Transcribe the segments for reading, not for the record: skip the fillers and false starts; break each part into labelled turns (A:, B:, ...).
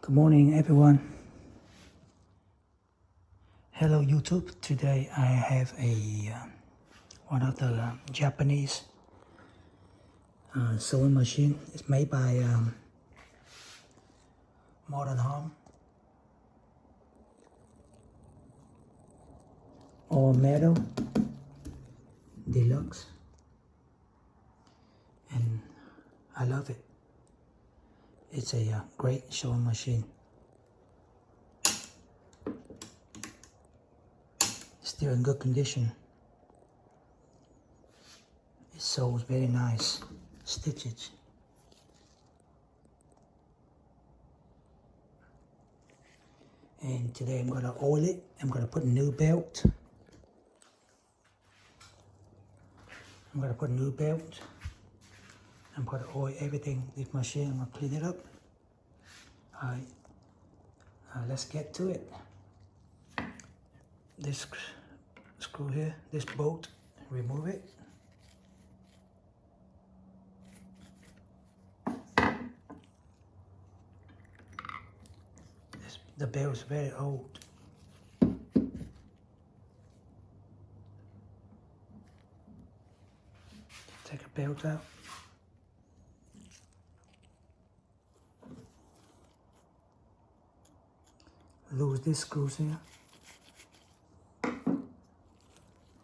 A: Good morning, everyone. Hello, YouTube. Today I have one of the Japanese sewing machine. It's made by Modern Home. All metal, deluxe, and I love it. It's a great sewing machine. Still in good condition. It sews very nice stitches. And today I'm gonna oil it. I'm gonna put a new belt. I'm gonna put a new belt. I'm gonna oil everything. This machine, I'm gonna clean it up. All right, let's get to it. This screw here, this bolt, remove it. The belt is very old. Take a belt out. Lose these screws here.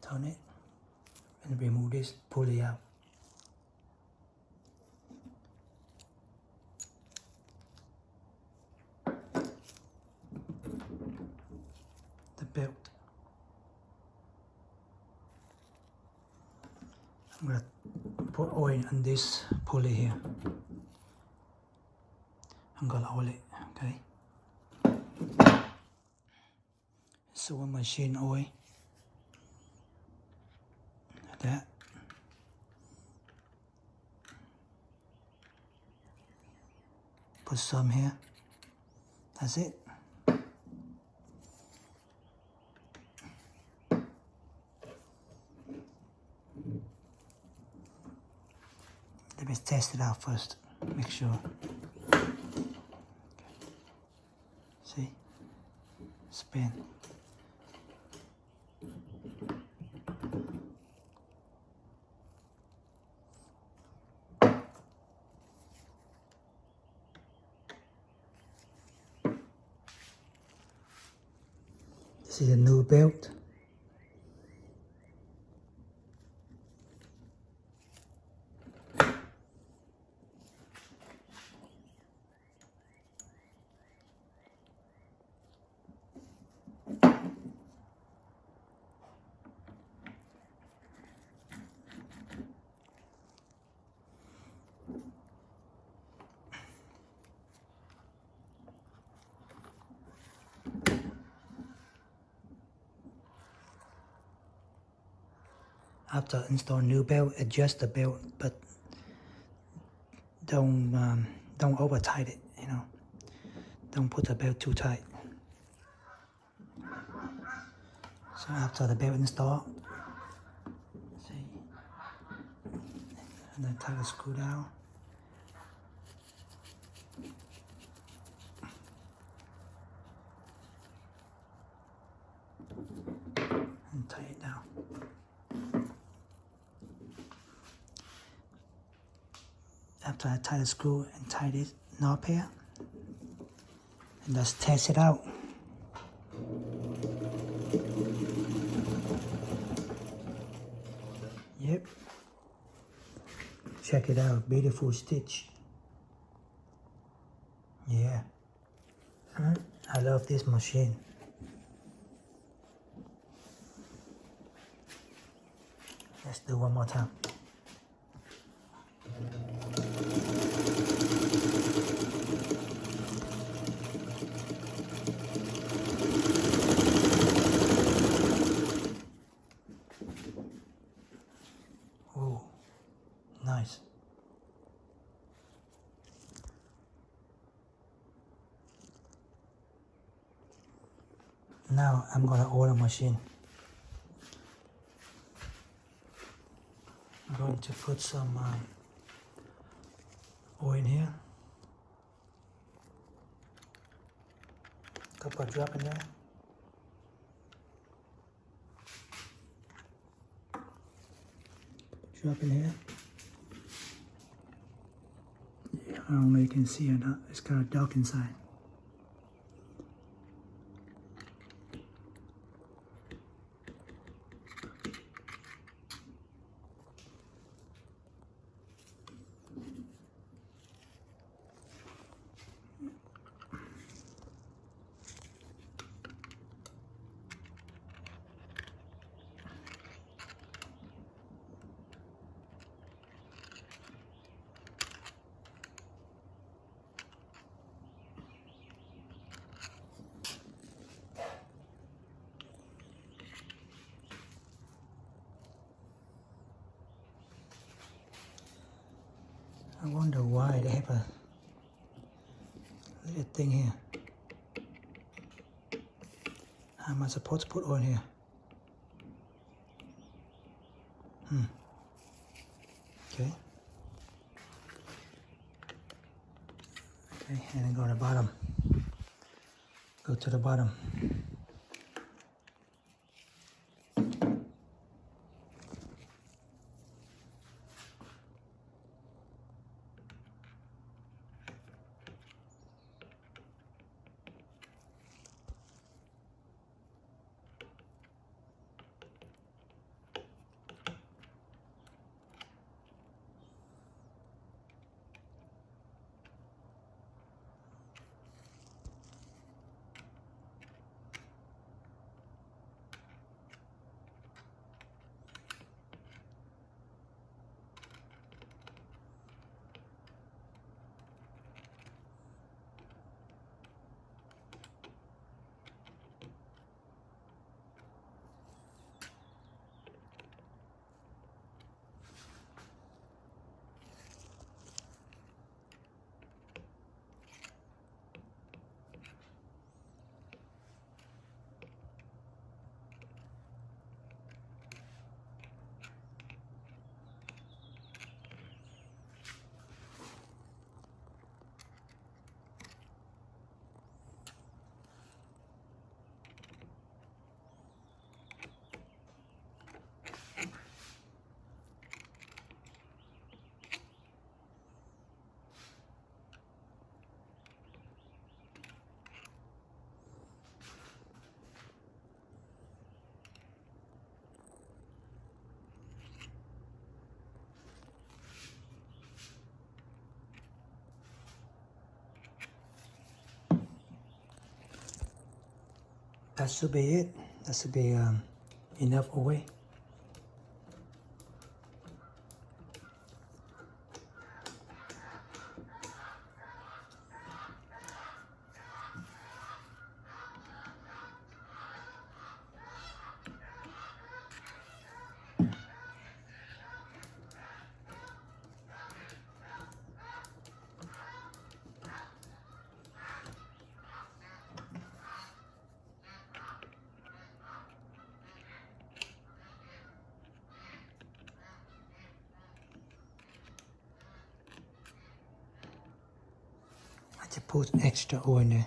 A: Turn it and remove this pulley out. The belt. I'm gonna put oil on this pulley here. I'm gonna oil it, okay? Sewing machine oil. Like that. Put some here. That's it. Let me test it out first. Make sure. Okay. See? Spin. This is a new belt. After install new belt, adjust the belt, but don't over tight it. You know, don't put the belt too tight. So after the belt installed, see, and then tighten the screw down. And tighten it down. After I tie the screw and tie this knob here, and let's test it out. Yep. Check it out, beautiful stitch. Yeah. I love this machine. Let's do one more time. Oh, nice. Now I'm gonna oil the machine. I'm going to put some oil in here. Couple of drop in there. Drop in here. Yeah, I don't know if you can see or not. It's kind of dark inside. I wonder why they have a little thing here. How am I supposed to put oil here? Okay. Okay, and then go to the bottom. Go to the bottom. That should be it. That should be enough oil. I just put extra oil in there.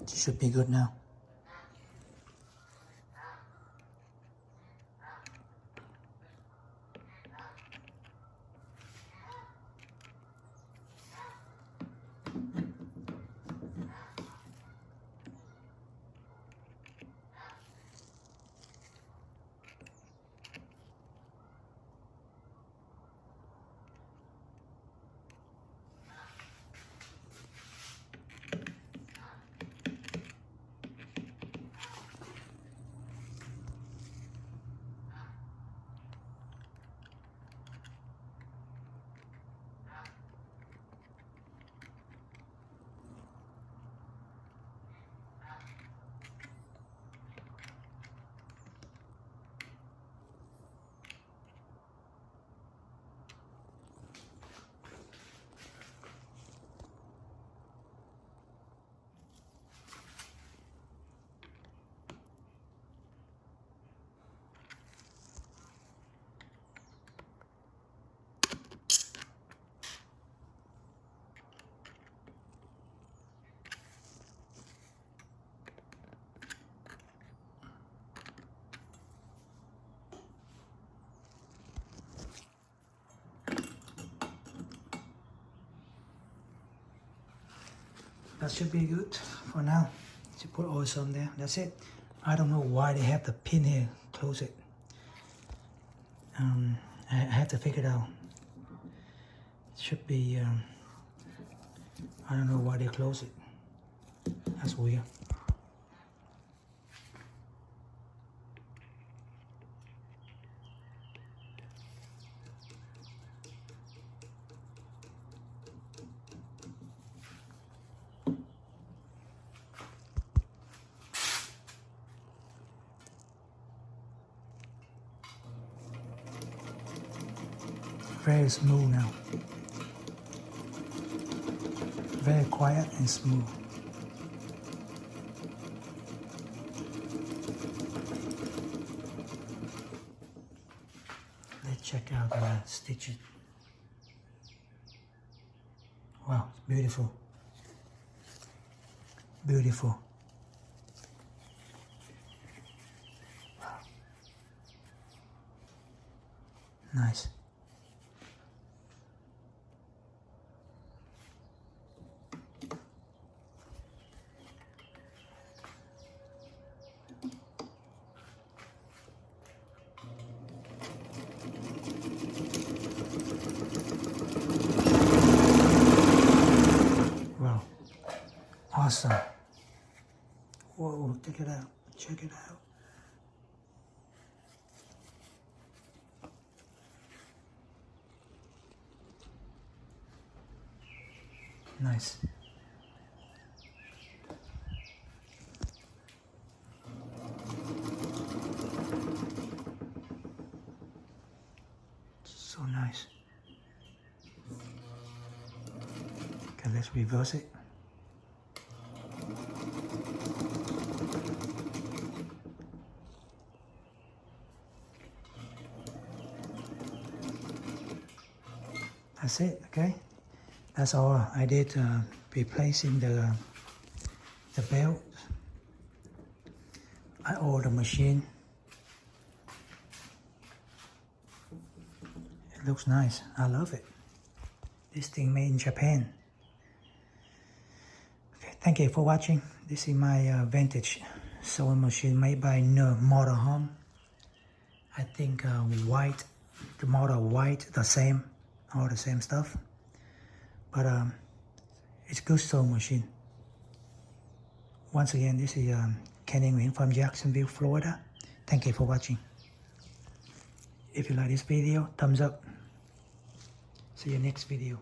A: It should be good now. That should be good for now. To put oil some there. That's it. I don't know why they have the pin here. Close it. I have to figure it out. It should be. I don't know why they close it. That's weird. Very smooth now. Very quiet and smooth. Let's check out the stitches. Wow, it's beautiful. Beautiful. Wow. Nice. Wow. Awesome. Whoa, check it out. Check it out. Nice. So nice. Okay, let's reverse it. That's it, okay? That's all I did, replacing the belt. I ordered the machine. It looks nice. I love it. This thing made in Japan. Okay, thank you for watching. This is my vintage sewing machine made by Model Home. I think white, the model white, the same, all the same stuff. But it's good sewing machine. Once again, this is Kenny Nguyen from Jacksonville, Florida. Thank you for watching. If you like this video, thumbs up. See you next video.